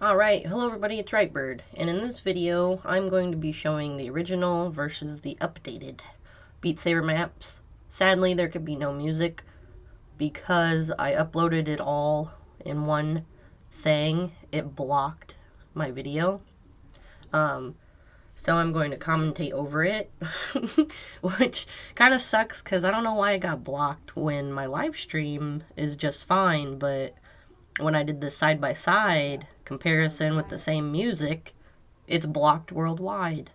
Alright, hello everybody, it's RightByrd, and in this video, I'm going to be showing the original versus the updated Beat Saber maps. Sadly, there could be no music, because I uploaded it all in one thing. It blocked my video. So I'm going to commentate over it, which kind of sucks, because I don't know why it got blocked when my live stream is just fine, but when I did this side-by-side comparison with the same music, it's blocked worldwide.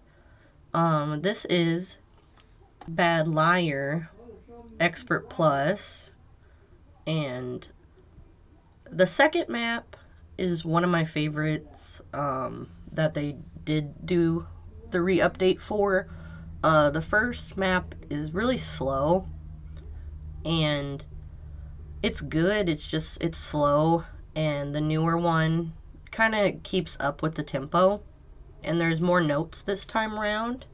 This is Bad Liar Expert Plus, and the second map is one of my favorites that they did do the re-update for. The first map is really slow, and it's good, it's slow, and the newer one kind of keeps up with the tempo, and there's more notes this time around.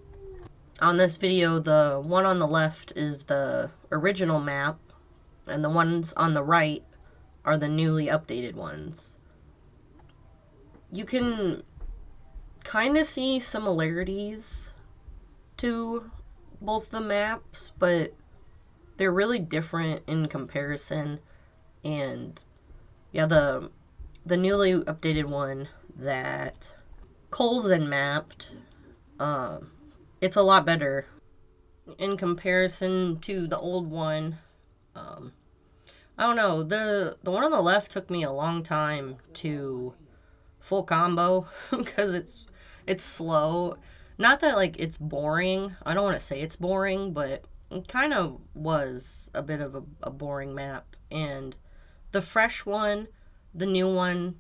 On this video, the one on the left is the original map, and the ones on the right are the newly updated ones. You can kind of see similarities to both the maps, but they're really different in comparison. And yeah, the newly updated one that Colson mapped, it's a lot better in comparison to the old one. I don't know, the one on the left took me a long time to full combo because it's slow. Not that like it's boring. I don't want to say it's boring, but it kind of was a bit of a boring map. And the fresh one, the new one,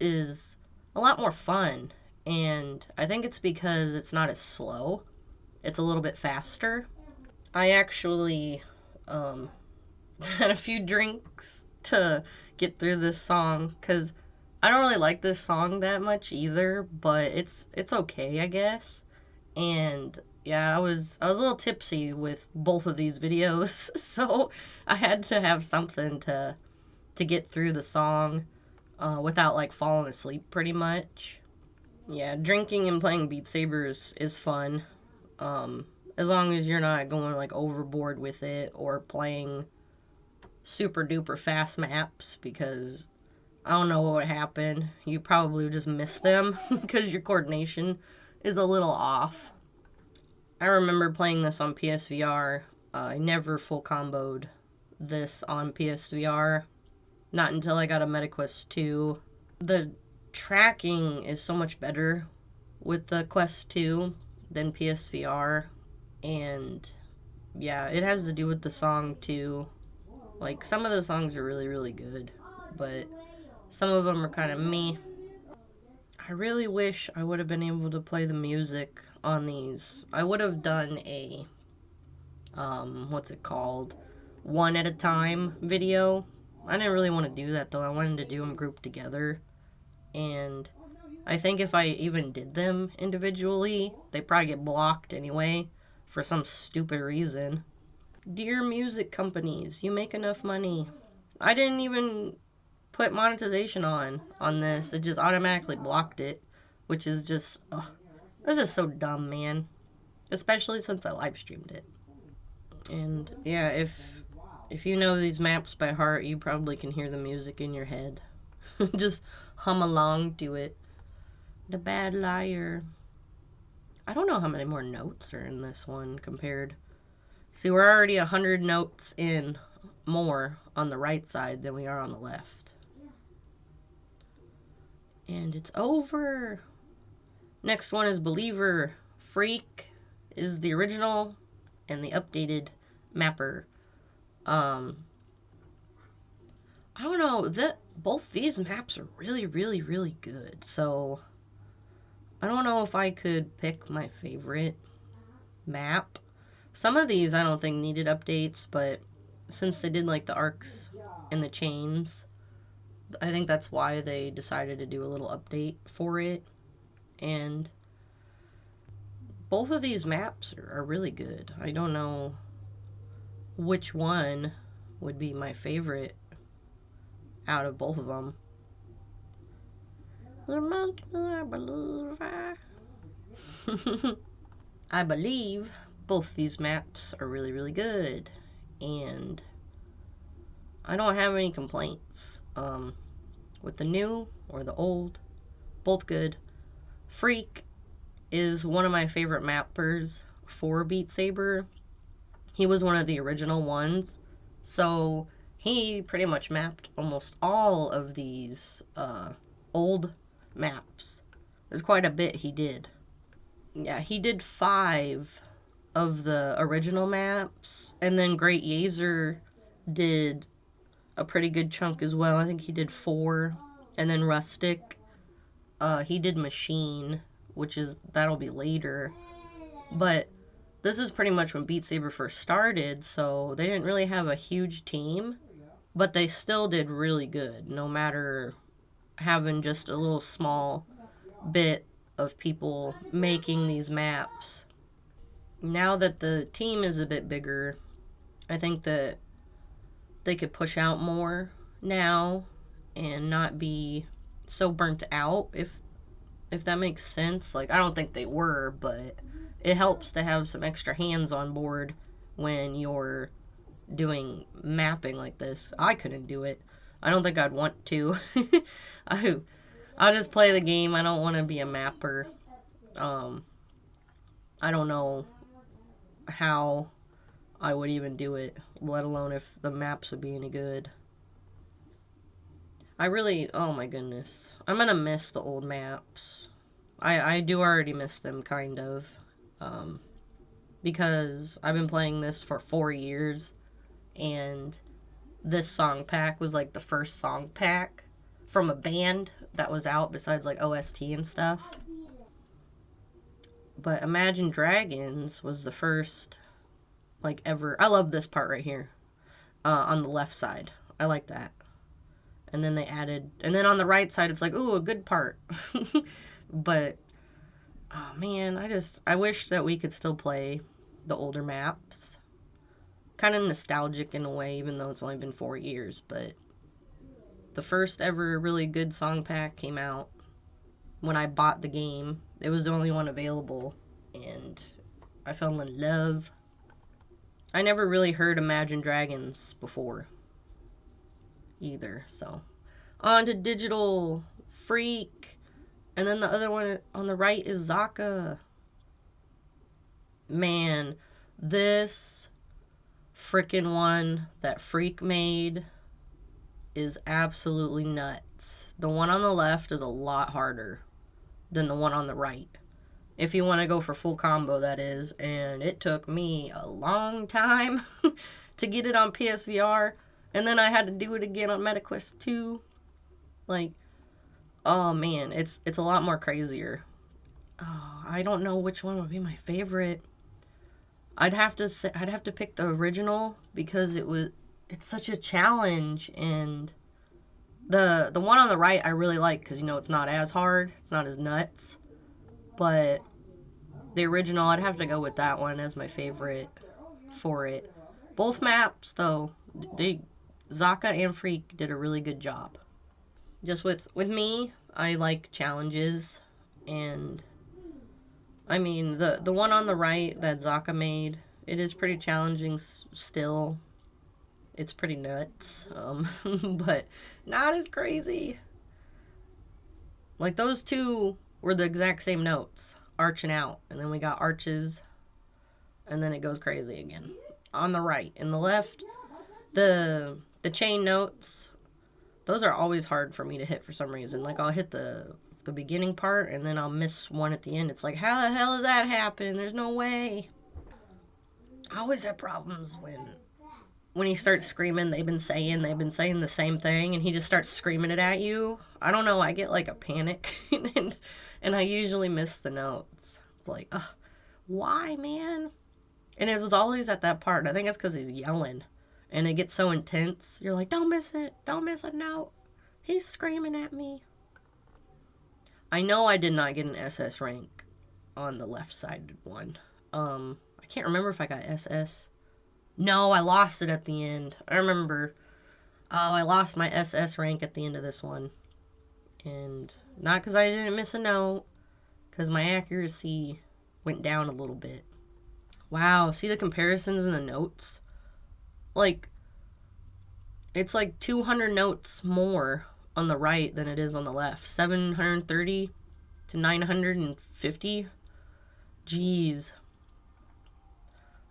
is a lot more fun. And I think it's because it's not as slow. It's a little bit faster. I actually had a few drinks to get through this song, because I don't really like this song that much either, but it's okay, I guess. And yeah, I was a little tipsy with both of these videos, so I had to have something to get through the song without like falling asleep pretty much. Yeah, drinking and playing Beat Saber is fun, as long as you're not going like overboard with it or playing super duper fast maps, because I don't know what would happen. You probably would just miss them because your coordination is a little off. I remember playing this on PSVR. I never full comboed this on PSVR. Not until I got a MetaQuest 2. The tracking is so much better with the Quest 2 than PSVR. And yeah, it has to do with the song too. Like, some of the songs are really, really good, but some of them are kind of meh. I really wish I would have been able to play the music on these. I would have done a, what's it called? One at a time video. I didn't really want to do that though. I wanted to do them grouped together. And I think if I even did them individually, they probably get blocked anyway for some stupid reason. Dear music companies, you make enough money. I didn't even put monetization on this. It just automatically blocked it, which is just, this is so dumb, man. Especially since I live streamed it. And yeah, if you know these maps by heart, you probably can hear the music in your head. Just hum along to it. The Bad Liar. I don't know how many more notes are in this one compared. See, we're already 100 notes in more on the right side than we are on the left. And it's over. Next one is Believer. Freak is the original and the updated mapper. I don't know, both these maps are really, really, really good. So I don't know if I could pick my favorite map. Some of these I don't think needed updates, but since they did like the arcs and the chains, I think that's why they decided to do a little update for it. And both of these maps are really good. I don't know which one would be my favorite out of both of them. You make me a believer. I believe both these maps are really, really good. And I don't have any complaints. With the new or the old, both good. Freak is one of my favorite mappers for Beat Saber. He was one of the original ones. So he pretty much mapped almost all of these old maps. There's quite a bit he did. Yeah, he did 5 of the original maps. And then Great Yazer did a pretty good chunk as well. I think he did 4. And then Rustic, he did Machine, that'll be later. But this is pretty much when Beat Saber first started, so they didn't really have a huge team. But they still did really good, no matter having just a little small bit of people making these maps. Now that the team is a bit bigger, I think that they could push out more now and not be so burnt out, if that makes sense. Like, I don't think they were, but it helps to have some extra hands on board when you're doing mapping like this. I couldn't do it. I don't think I'd want to. I'll just play the game. I don't want to be a mapper. I don't know how I would even do it, let alone if the maps would be any good. Oh my goodness. I'm gonna miss the old maps. I do already miss them, kind of. Because I've been playing this for 4 years, and this song pack was like the first song pack from a band that was out besides like OST and stuff. But Imagine Dragons was the first, like, ever. I love this part right here, on the left side. I like that. And then and then on the right side, it's like, ooh, a good part. But, oh man, I wish that we could still play the older maps. Kind of nostalgic in a way, even though it's only been 4 years. But the first ever really good song pack came out when I bought the game. It was the only one available, and I fell in love. I never really heard Imagine Dragons before either, so. On to Digital, Freak, and then the other one on the right is Zaka. Man, this frickin' one that Freak made is absolutely nuts. The one on the left is a lot harder than the one on the right, if you want to go for full combo, that is. And it took me a long time to get it on PSVR, and then I had to do it again on MetaQuest 2. Like, oh man, it's a lot more crazier. Oh, I don't know which one would be my favorite. I'd have to pick the original, because it's such a challenge. And the one on the right I really like, because, you know, it's not as hard, it's not as nuts. But the original, I'd have to go with that one as my favorite for it. Both maps, though, Zaka and Freak did a really good job. Just with me, I like challenges, and I mean, the one on the right that Zaka made, it is pretty challenging still. It's pretty nuts, but not as crazy. Like, those two were the exact same notes, arching out, and then we got arches, and then it goes crazy again. On the right. In the left, the chain notes, those are always hard for me to hit for some reason. Like, I'll hit the beginning part, and then I'll miss one at the end. It's like, how the hell did that happen? There's no way. I always have problems when he starts screaming, they've been saying the same thing, and he just starts screaming it at you. I don't know, I get like a panic, and I usually miss the notes. It's like, ugh, why, man? And it was always at that part. I think it's because he's yelling, and it gets so intense. You're like, don't miss it. Don't miss a note. He's screaming at me. I know I did not get an SS rank on the left-sided one. I can't remember if I got SS. No, I lost it at the end. I remember. Oh, I lost my SS rank at the end of this one. And Not because I didn't miss a note, because my accuracy went down a little bit. Wow, see the comparisons in the notes? Like, it's like 200 notes more on the right than it is on the left. 730 to 950. Jeez.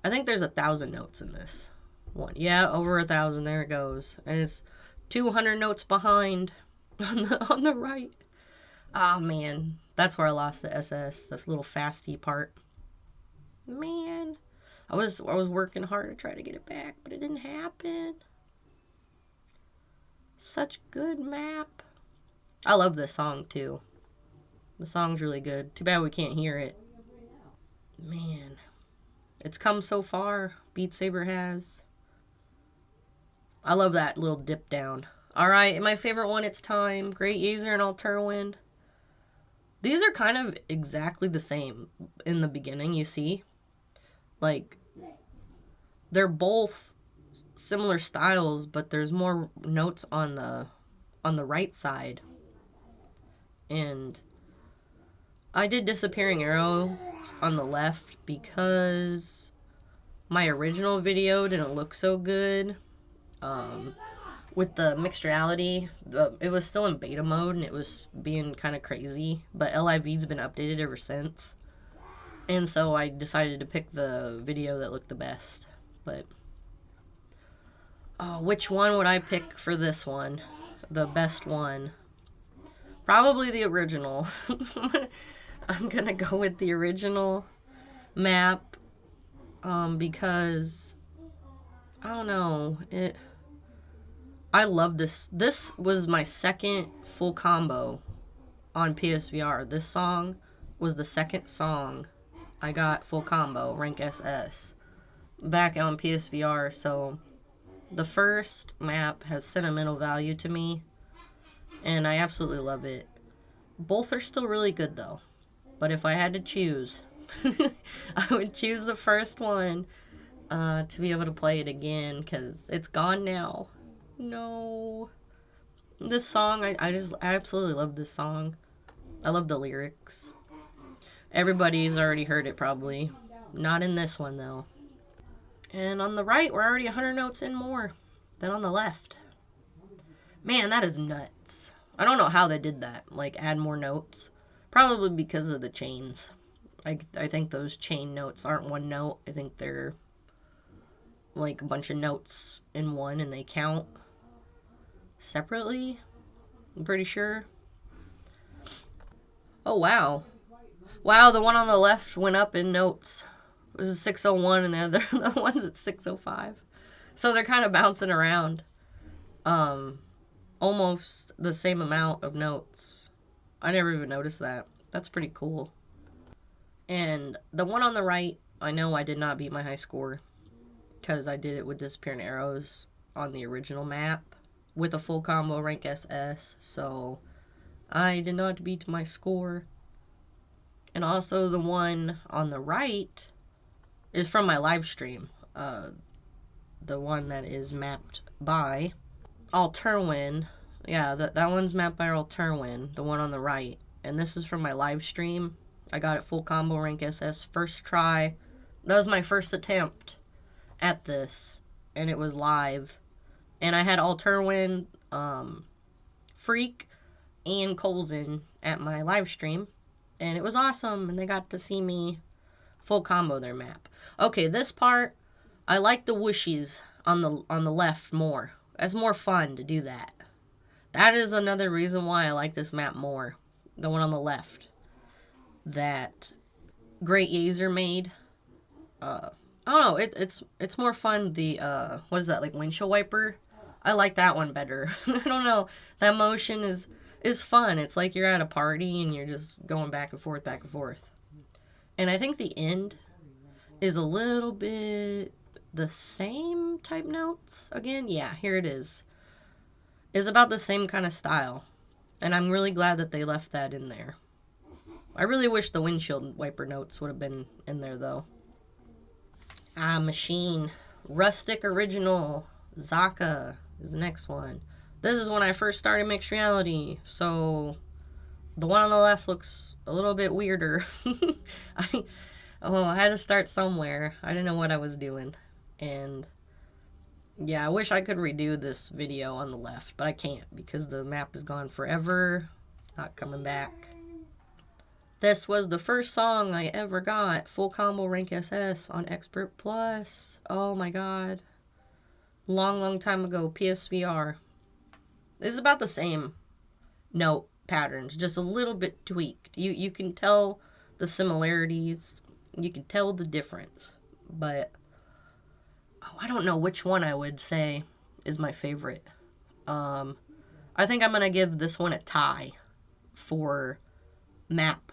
I think there's 1,000 notes in this one. Yeah, over 1,000. There it goes. And it's 200 notes behind on the right. Ah, man. That's where I lost the SS, the little fasty part. Man. I was working hard to try to get it back, but it didn't happen. Such a good map. I love this song, too. The song's really good. Too bad we can't hear it. Man. It's come so far. Beat Saber has. I love that little dip down. Alright, my favorite one, it's time. Great User and Alterwind. These are kind of exactly the same in the beginning, you see. Like, they're both similar styles, but there's more notes on the right side. And I did Disappearing Arrow on the left because my original video didn't look so good. With the MixedReality, it was still in beta mode and it was being kind of crazy, but LIV's been updated ever since. And so I decided to pick the video that looked the best. But which one would I pick for this one? The best one? Probably the original. I'm gonna go with the original map because I don't know, I love this. This was my second full combo on PSVR. This song was the second song I got full combo, rank SS, back on PSVR. So the first map has sentimental value to me, and I absolutely love it. Both are still really good, though. But if I had to choose, I would choose the first one to be able to play it again, because it's gone now. No. This song, I absolutely love this song. I love the lyrics. Everybody's already heard it, probably. Not in this one, though. And on the right, we're already 100 notes in more than on the left. Man, that is nuts. I don't know how they did that. Like, add more notes. Probably because of the chains. I think those chain notes aren't one note. I think they're like a bunch of notes in one and they count separately. I'm pretty sure. Oh, wow. Wow, the one on the left went up in notes. This is 601 and the one's at 605. So they're kind of bouncing around. Almost the same amount of notes. I never even noticed that. That's pretty cool. And the one on the right, I know I did not beat my high score because I did it with Disappearing Arrows on the original map with a full combo rank SS. So I did not beat my score. And also the one on the right is from my live stream. The one that is mapped by Alterwind. Yeah, that one's mapped by Alterwind, the one on the right. And this is from my live stream. I got it full combo rank SS first try. That was my first attempt at this. And it was live. And I had Alterwind, Freak, and Colson at my live stream. And it was awesome. And they got to see me full combo their map. Okay, this part, I like the whooshies on the left more. It's more fun to do that. That is another reason why I like this map more. The one on the left. That Great User made. I don't know. It's more fun. The what is that, like windshield wiper? I like that one better. I don't know. That motion is fun. It's like you're at a party and you're just going back and forth, back and forth. And I think the end is a little bit the same type notes again. Yeah, here it is. It's about the same kind of style. And I'm really glad that they left that in there. I really wish the windshield wiper notes would have been in there, though. Machine. Rustic Original. Zaka is the next one. This is when I first started MixedReality. So, The one on the left looks a little bit weirder. I had to start somewhere. I didn't know what I was doing. And yeah, I wish I could redo this video on the left, but I can't because the map is gone forever. Not coming back. This was the first song I ever got. Full combo rank SS on Expert Plus. Oh my god. Long time ago. PSVR. This is about the same note patterns, just a little bit tweaked. You can tell the similarities. You can tell the difference. But I don't know which one I would say is my favorite. I think I'm going to give this one a tie for map.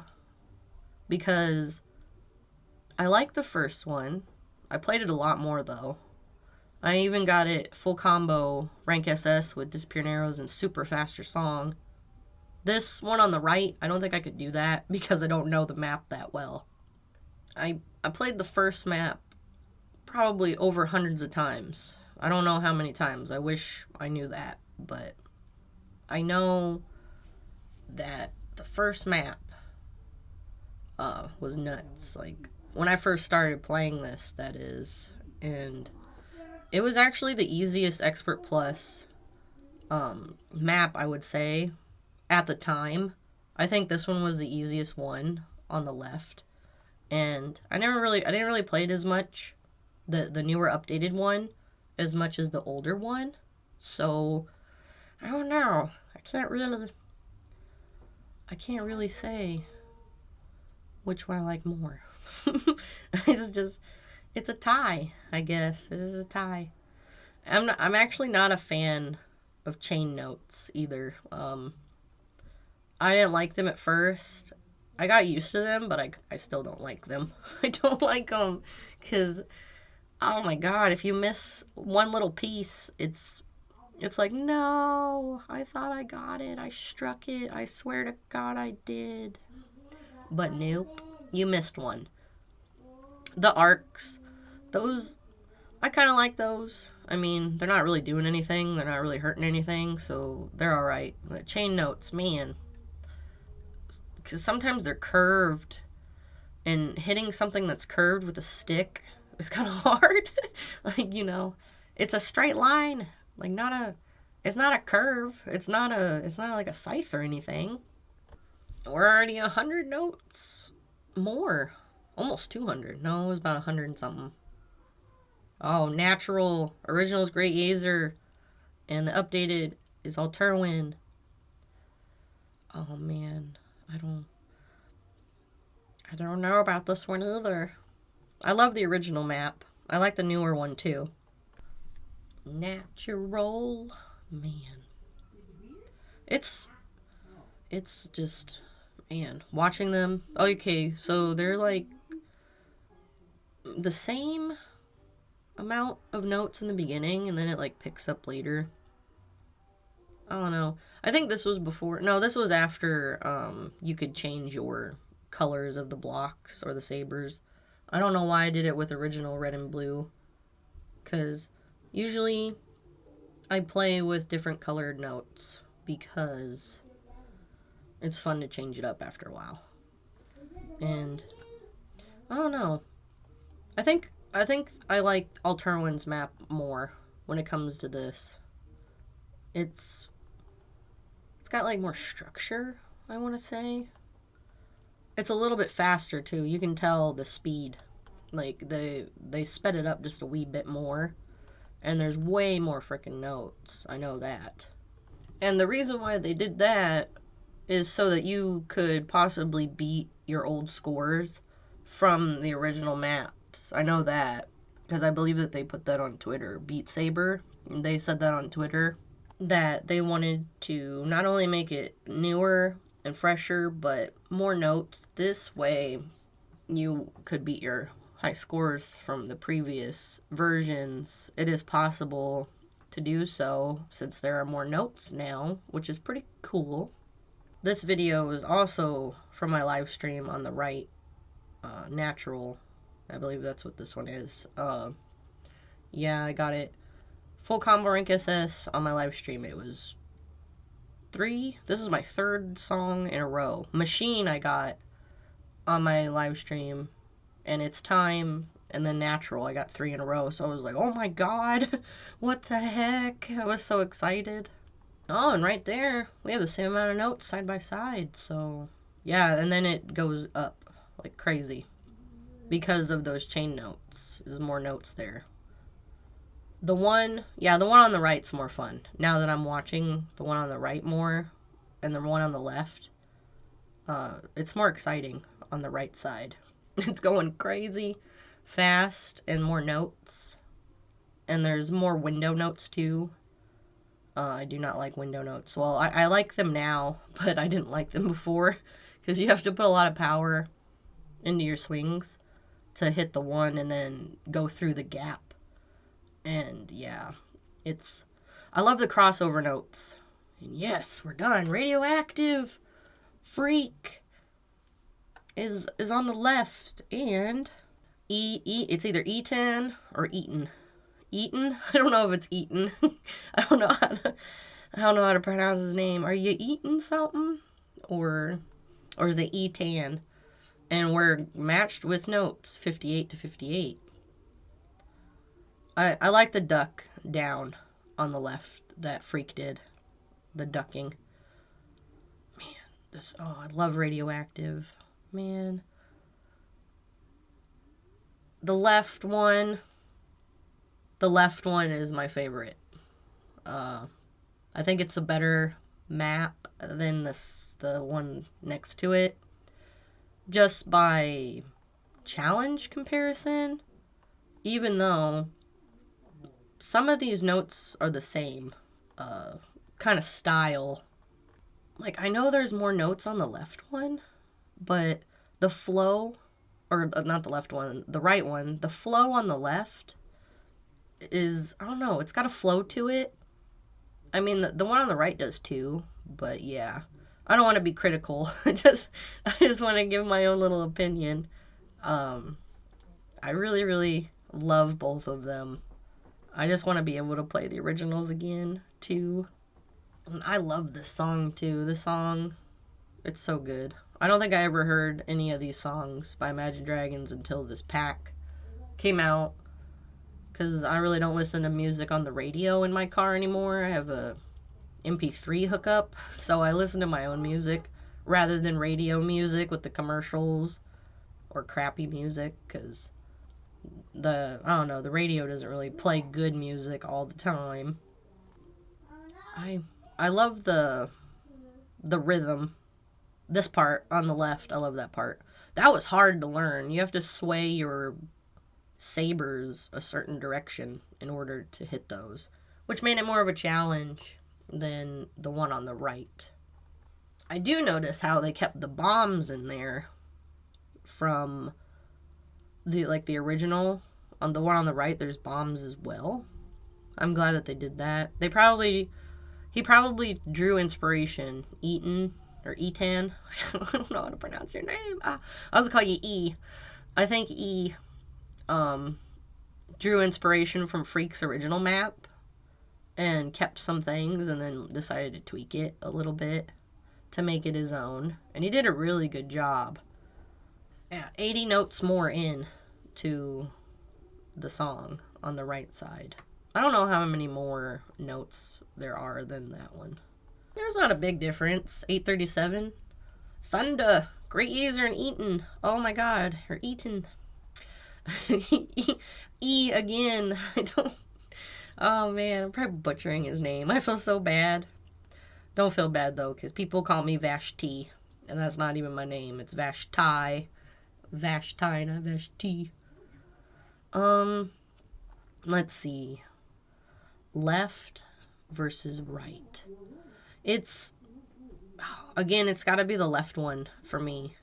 Because I like the first one. I played it a lot more, though. I even got it full combo rank SS with Disappearing Arrows and super faster song. This one on the right, I don't think I could do that because I don't know the map that well. I played the first map probably over hundreds of times. I don't know how many times. I wish I knew that. But I know that the first map was nuts. Like, when I first started playing this, that is. And it was actually the easiest Expert Plus map, I would say, at the time. I think this one was the easiest one on the left. And I didn't really play it as much, the newer updated one, as much as the older one. So I don't know. I can't really say which one I like more. It's a tie, I guess. This is a tie. I'm actually not a fan of chain notes either. I didn't like them at first. I got used to them, but I still don't like them. I don't like them because, oh my god, if you miss one little piece, it's like, no, I thought I got it. I struck it. I swear to God I did. But nope, you missed one. The arcs, those, I kind of like those. I mean, they're not really doing anything. They're not really hurting anything, so they're alright. The chain notes, man. Because sometimes they're curved, and hitting something that's curved with a stick is kind of hard. Like, you know, it's a straight line. Like, it's not a curve. It's not like a scythe or anything. We're already 100 notes more. Almost 200. No, it was about 100 and something. Oh, natural. Original is Great Yazer. And the updated is Alterwin. Oh, man. I don't know about this one either. I love the original map. I like the newer one, too. Natural. Man. It's just... Man, watching them... Okay, so they're like... the same amount of notes in the beginning, and then it like picks up later. I don't know. I think this was before. No, this was after you could change your colors of the blocks or the sabers. I don't know why I did it with original red and blue, because usually I play with different colored notes because it's fun to change it up after a while. And I don't know. I think I like Alterwin's map more when it comes to this. It's got like more structure, I want to say. It's a little bit faster too. You can tell the speed. Like they sped it up just a wee bit more, and there's way more freaking notes. I know that. And the reason why they did that is so that you could possibly beat your old scores from the original maps. I know that because I believe that they put that on Twitter. Beat Saber, they said that on Twitter, that they wanted to not only make it newer and fresher, but more notes. This way you could beat your high scores from the previous versions. It is possible to do so since there are more notes now, which is pretty cool. This video is also from my live stream on the right, natural. I believe that's what this one is. Yeah, I got it. Full combo rank SS on my live stream. It was This is my 3rd song in a row. Machine I got on my live stream, and It's Time, and then Natural I got 3 in a row. So I was like, oh my god, what the heck? I was so excited. Oh, and right there, we have the same amount of notes side by side. So yeah, and then it goes up like crazy because of those chain notes. There's more notes there. The one on the right's more fun. Now that I'm watching the one on the right more and the one on the left, it's more exciting on the right side. It's going crazy fast and more notes. And there's more window notes too. I do not like window notes. Well, I like them now, but I didn't like them before because you have to put a lot of power into your swings to hit the one and then go through the gap. And yeah, I love the crossover notes. And yes, we're done. Radioactive Freak is on the left, and it's either Eaton or Eaton. Eaton? I don't know if it's Eaton. I don't know how to pronounce his name. Are you eating something? Or is it Etan? And we're matched with notes, 58 to 58. I like the duck down on the left that Freak did. The ducking. Man, I love Radioactive. Man. The left one is my favorite. I think it's a better map than the one next to it. Just by challenge comparison. Even though some of these notes are the same kind of style. Like, I know there's more notes on the left one, but the flow, or not the left one, the right one, the flow on the left is, I don't know, it's got a flow to it. I mean, the one on the right does too, but yeah. I don't want to be critical. I just want to give my own little opinion. I really, really love both of them. I just want to be able to play the originals again, too. And I love this song, too. This song, it's so good. I don't think I ever heard any of these songs by Imagine Dragons until this pack came out. Because I really don't listen to music on the radio in my car anymore. I have a MP3 hookup, so I listen to my own music rather than radio music with the commercials or crappy music, because the radio doesn't really play good music all the time. I love the rhythm. This part on the left, I love that part. That was hard to learn. You have to sway your sabers a certain direction in order to hit those, which made it more of a challenge than the one on the right. I do notice how they kept the bombs in there from the original. On the one on the right, there's bombs as well. I'm glad that they did that. He probably drew inspiration. Eaton or Etan. I don't know how to pronounce your name. I was gonna call you E. I think E drew inspiration from Freak's original map and kept some things and then decided to tweak it a little bit to make it his own. And he did a really good job. Yeah, 80 notes more in to the song on the right side. I don't know how many more notes there are than that one. There's not a big difference. 837. Thunder. Great user in Eaton. Oh my god. Or Eaton. E again. Oh man, I'm probably butchering his name. I feel so bad. Don't feel bad though, because people call me Vashti. And that's not even my name. It's Vashti. Vashti, not Vashti. Let's see. Left versus right. It's gotta be the left one for me.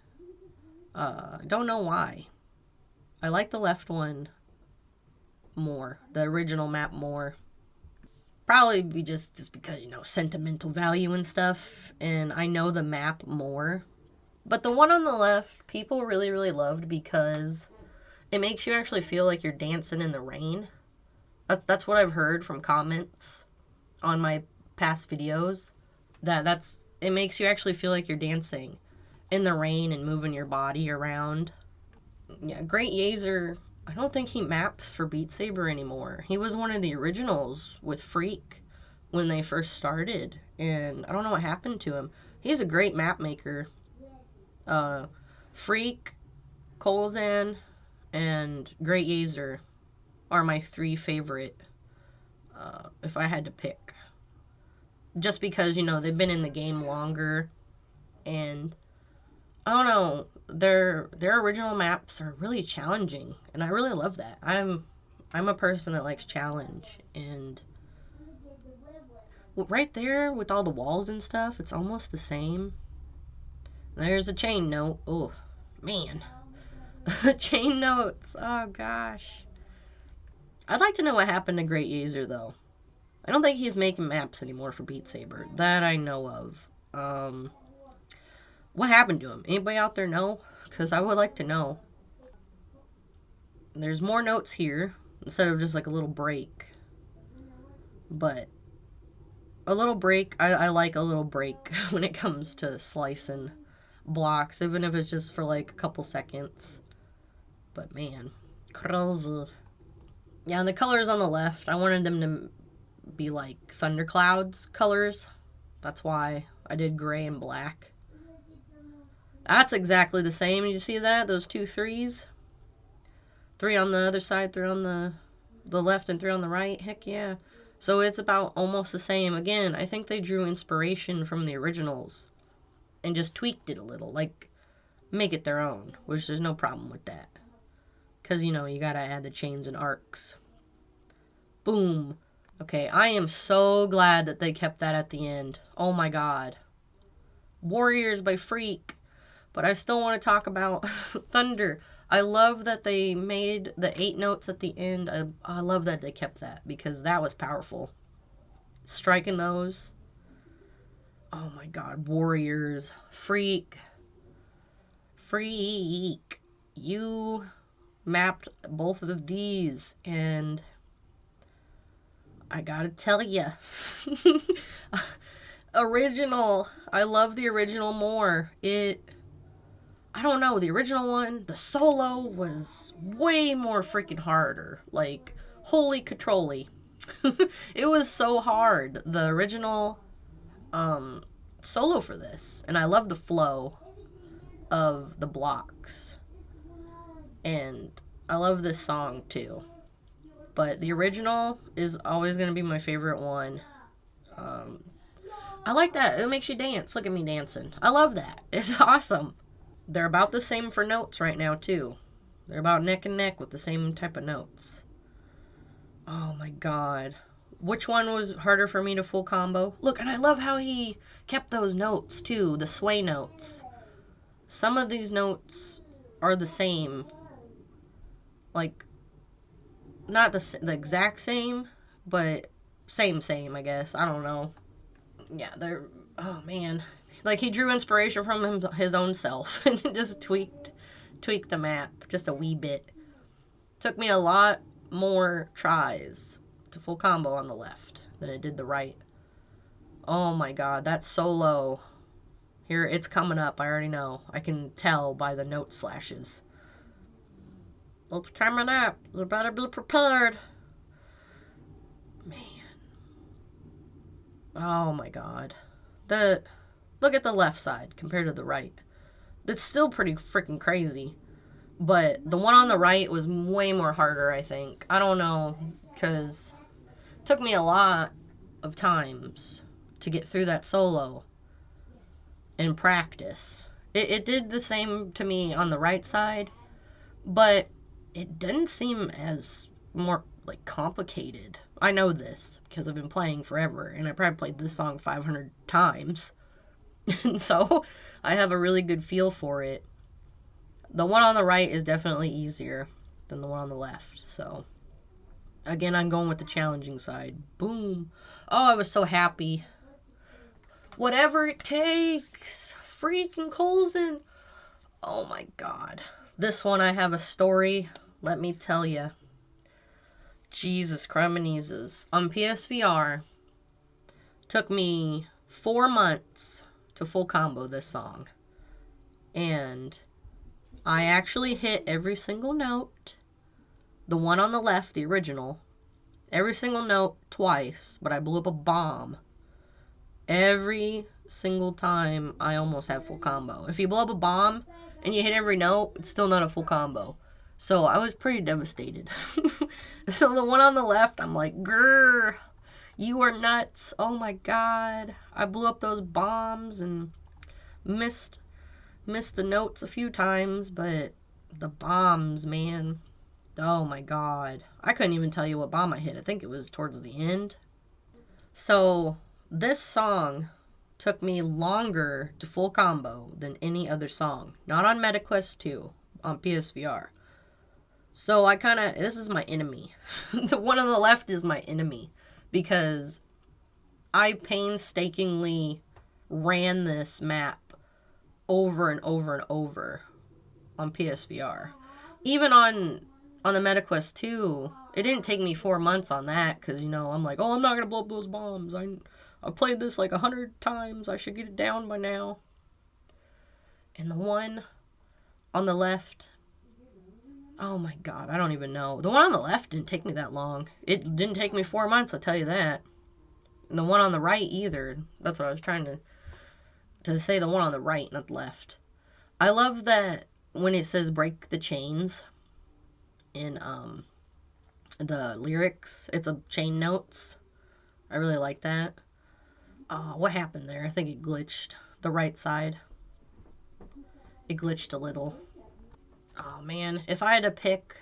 Don't know why. I like the left one more. The original map more. Probably be just because, sentimental value and stuff. And I know the map more. But the one on the left, people really, really loved because it makes you actually feel like you're dancing in the rain. That's what I've heard from comments on my past videos. it makes you actually feel like you're dancing in the rain and moving your body around. Yeah, Great Yazer, I don't think he maps for Beat Saber anymore. He was one of the originals with Freak when they first started, and I don't know what happened to him. He's a great map maker. Freak, Colzan, and Great Yazer are my 3 favorite, if I had to pick. Just because, they've been in the game longer, and I don't know, their original maps are really challenging, and I really love that. I'm a person that likes challenge, and right there with all the walls and stuff, it's almost the same. There's a chain note. Oh, man. The chain notes. Oh, gosh. I'd like to know what happened to Great Yazer, though. I don't think he's making maps anymore for Beat Saber. That I know of. What happened to him? Anybody out there know? Because I would like to know. There's more notes here instead of just like a little break. But a little break, I like a little break when it comes to slicing blocks, even if it's just for like a couple seconds. But man, crazy. Yeah, and the colors on the left, I wanted them to be like thunderclouds colors. That's why I did gray and black. That's exactly the same. You see that? Those 2 3s? 3 on the other side, 3 on the left, and 3 on the right. Heck yeah. So it's about almost the same. Again, I think they drew inspiration from the originals and just tweaked it a little. Like, make it their own, which there's no problem with that. Because, you gotta add the chains and arcs. Boom. Okay, I am so glad that they kept that at the end. Oh my god. Warriors by Freak. But I still want to talk about Thunder. I love that they made the 8 notes at the end. I love that they kept that because that was powerful. Striking those. Oh my god. Warriors. Freak. You mapped both of these, and I gotta tell ya. Original. I love the original more. I don't know, the original one, the solo was way more freaking harder. Like, holy catrolly. It was so hard, the original solo for this. And I love the flow of the blocks. And I love this song too. But the original is always going to be my favorite one. I like that. It makes you dance. Look at me dancing. I love that. It's awesome. They're about the same for notes right now, too. They're about neck and neck with the same type of notes. Oh, my God. Which one was harder for me to full combo? Look, and I love how he kept those notes, too. The sway notes. Some of these notes are the same. Like, not the exact same, but same, I guess. I don't know. Yeah, they're... Oh, man. Like, he drew inspiration from his own self and just tweaked the map just a wee bit. Took me a lot more tries to full combo on the left than it did the right. Oh my god, that solo. Here, it's coming up, I already know. I can tell by the note slashes. It's coming up. You better be prepared. Man. Oh my god. Look at the left side compared to the right. It's still pretty freaking crazy. But the one on the right was way more harder, I think. I don't know, because it took me a lot of times to get through that solo in practice. It did the same to me on the right side, but it didn't seem as more, like, complicated. I know this because I've been playing forever, and I probably played this song 500 times. And so I have a really good feel for it. The one on the right is definitely easier than the one on the left. So, again, I'm going with the challenging side. Boom. Oh, I was so happy. Whatever it takes. Freaking Colson. Oh, my God. This one, I have a story. Let me tell you. Jesus Christ. On PSVR, took me 4 months to full combo this song. And I actually hit every single note. The one on the left, the original, every single note twice, but I blew up a bomb. Every single time I almost have full combo. If you blow up a bomb and you hit every note, it's still not a full combo. So I was pretty devastated. So the one on the left, I'm like, grrr, you are nuts. Oh my god. I blew up those bombs and missed the notes a few times, but the bombs, man. Oh my god. I couldn't even tell you what bomb I hit. I think it was towards the end. So this song took me longer to full combo than any other song. Not on MetaQuest 2, on PSVR. So I kind of, this is my enemy. The one on the left is my enemy. Because I painstakingly ran this map over and over and over on PSVR. Even on the MetaQuest 2, it didn't take me 4 months on that. Because, you know, I'm like, oh, I'm not going to blow up those bombs. I played this like 100 times. I should get it down by now. And the one on the left, oh my god, I don't even know. The one on the left didn't take me that long. It didn't take me 4 months, I'll tell you that. And the one on the right either. That's what I was trying to say, the one on the right, not the left. I love that when it says break the chains in the lyrics, it's a chain notes. I really like that. What happened there? I think it glitched. The right side. It glitched a little. Oh man, if I had to pick,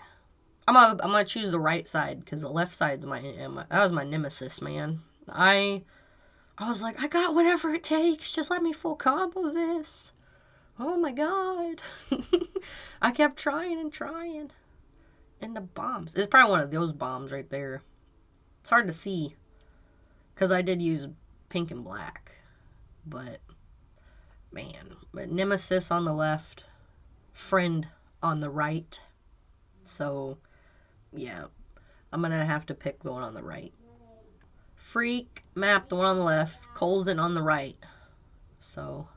I'm gonna choose the right side because the left side's that was my nemesis, man. I was like, I got whatever it takes. Just let me full combo this. Oh my god. I kept trying and trying. And the bombs. It's probably one of those bombs right there. It's hard to see because I did use pink and black. But man, nemesis on the left, friend on the right. So yeah, I'm gonna have to pick the one on the right. Freak map, the one on the left. Colson on the right. So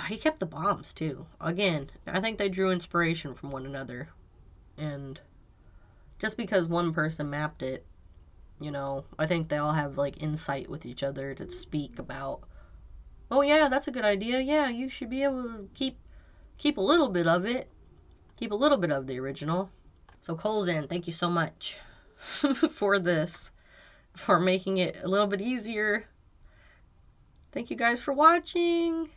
he kept the bombs too. Again, I think they drew inspiration from one another. And just because one person mapped it, you know, I think they all have like insight with each other to speak about, oh yeah, that's a good idea. Yeah, you should be able to keep a little bit of it. Keep a little bit of the original. So Colson, thank you so much for this. For making it a little bit easier. Thank you guys for watching.